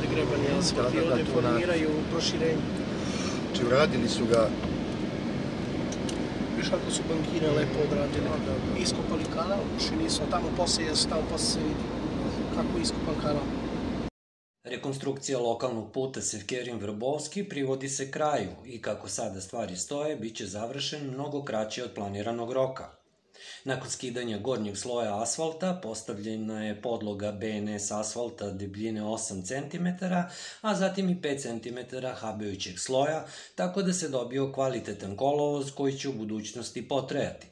ovde grebani asfalt i ovde formiraju proširenje. Znači uradili su ga. Viš kako su bankine lepo odradili. Iskopali kanal, još i nisu, tamo posle se vidi kako je iskopan kanal. Rekonstrukcija lokalnog puta Sevkerin-Vrbovski privodi se kraju i kako sada stvari stoje, bit će završen mnogo kraće od planiranog roka. Nakon skidanja gornjeg sloja asfalta postavljena je podloga BNS asfalta debljine 8 cm, a zatim i 5 cm habejućeg sloja, tako da se dobio kvalitetan kolovoz koji će u budućnosti potrajati.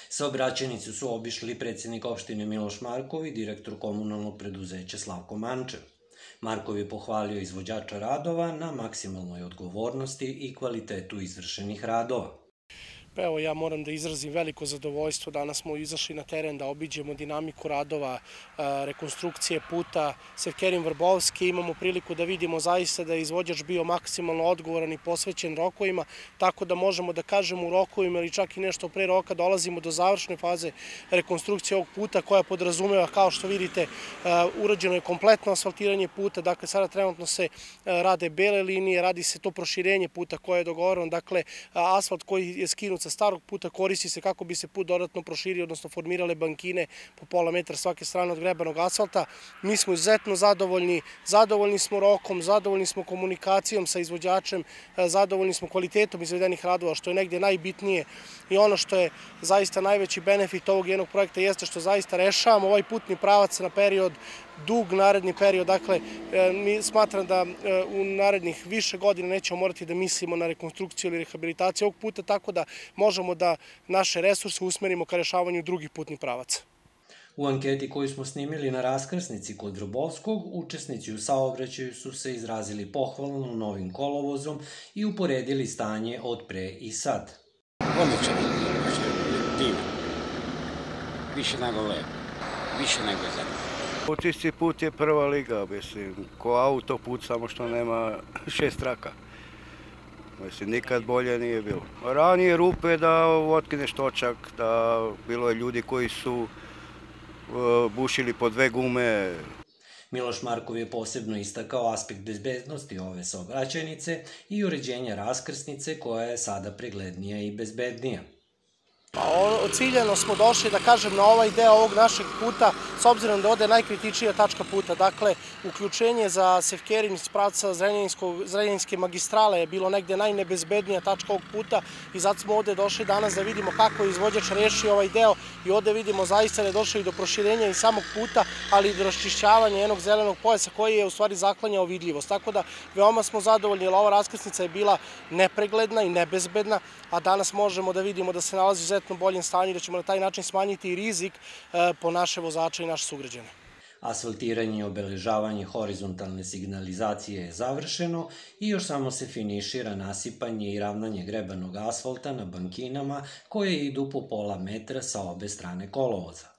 Saobraćajnicu su obišli predsednik opštine Miloš Markov i direktor komunalnog preduzeća Slavko Mančev. Markov je pohvalio izvođača radova na maksimalnoj odgovornosti i kvalitetu izvršenih radova. Pa evo, ja moram da izrazim veliko zadovoljstvo. Danas smo izašli na teren da obiđemo dinamiku radova rekonstrukcije puta Sevkerin-Vrbovski. Imamo priliku da vidimo zaista da je izvođač bio maksimalno odgovoran i posvećen rokovima, tako da možemo da kažemo u rokovima ili čak i nešto pre roka dolazimo do završne faze rekonstrukcije ovog puta koja podrazumeva, kao što vidite, urađeno je kompletno asfaltiranje puta. Dakle, sada trenutno se rade bele linije, radi se to proširenje puta koje je dogovoreno. Dakle, asfalt koji je skinut sa starog puta koristi se kako bi se put dodatno proširio, odnosno formirale bankine po pola metra svake strane od grebanog asfalta. Mi smo izuzetno zadovoljni smo rokom, zadovoljni smo komunikacijom sa izvođačem, zadovoljni smo kvalitetom izvedenih radova, što je negdje najbitnije i ono što je zaista najveći benefit ovog jednog projekta jeste što zaista rešavamo ovaj putni pravac na period dug naredni period. Dakle, mi smatram da u narednih više godina nećemo morati da mislimo na rekonstrukciju ili rehabilitaciju ovog puta, tako da možemo da naše resurse usmerimo ka rešavanju drugih putnih pravaca. U anketi koju smo snimili na raskrsnici kod Vrbovskog, učesnici u saobraćaju su se izrazili pohvalno novim kolovozom i uporedili stanje od pre i sad. Odličan, divan, više nego lepo, više nego zanimljivo. Očisti put je prva liga, mislim, ko autoput, samo što nema 6 traka. Mislim, nikad bolje nije bilo. Ranije rupe da otkineš točak, da bilo je ljudi koji su bušili po 2 gume. Miloš Markov je posebno istakao aspekt bezbednosti ove saobraćajnice i uređenja raskrsnice koja je sada preglednija i bezbednija. Ciljano smo došli, da kažem, na ovaj deo ovog našeg puta, s obzirom da ovde je najkritičnija tačka puta. Dakle, uključenje za Sevkerin iz pravca Zrenjaninske magistrale je bilo negde najnebezbednija tačka ovog puta i zato smo ovde došli danas da vidimo kako je izvođač rešio ovaj deo i ovde vidimo zaista da je došlo i do proširenja i samog puta, ali i do raščišćavanja jednog zelenog pojasa koji je u stvari zaklanjao vidljivost. Tako da veoma smo zadovoljni jer ova raskrsnica je bila nepregledna i nebezbedna, a danas možemo da vidimo da se nalazi u izuzetno boljem stanju i da ćemo na taj način smanjiti i rizik po naše vozače i naše sugrađane. Asfaltiranje i obeležavanje horizontalne signalizacije je završeno i još samo se finišira nasipanje i ravnanje grebanog asfalta na bankinama koje idu po pola metra sa obe strane kolovoza.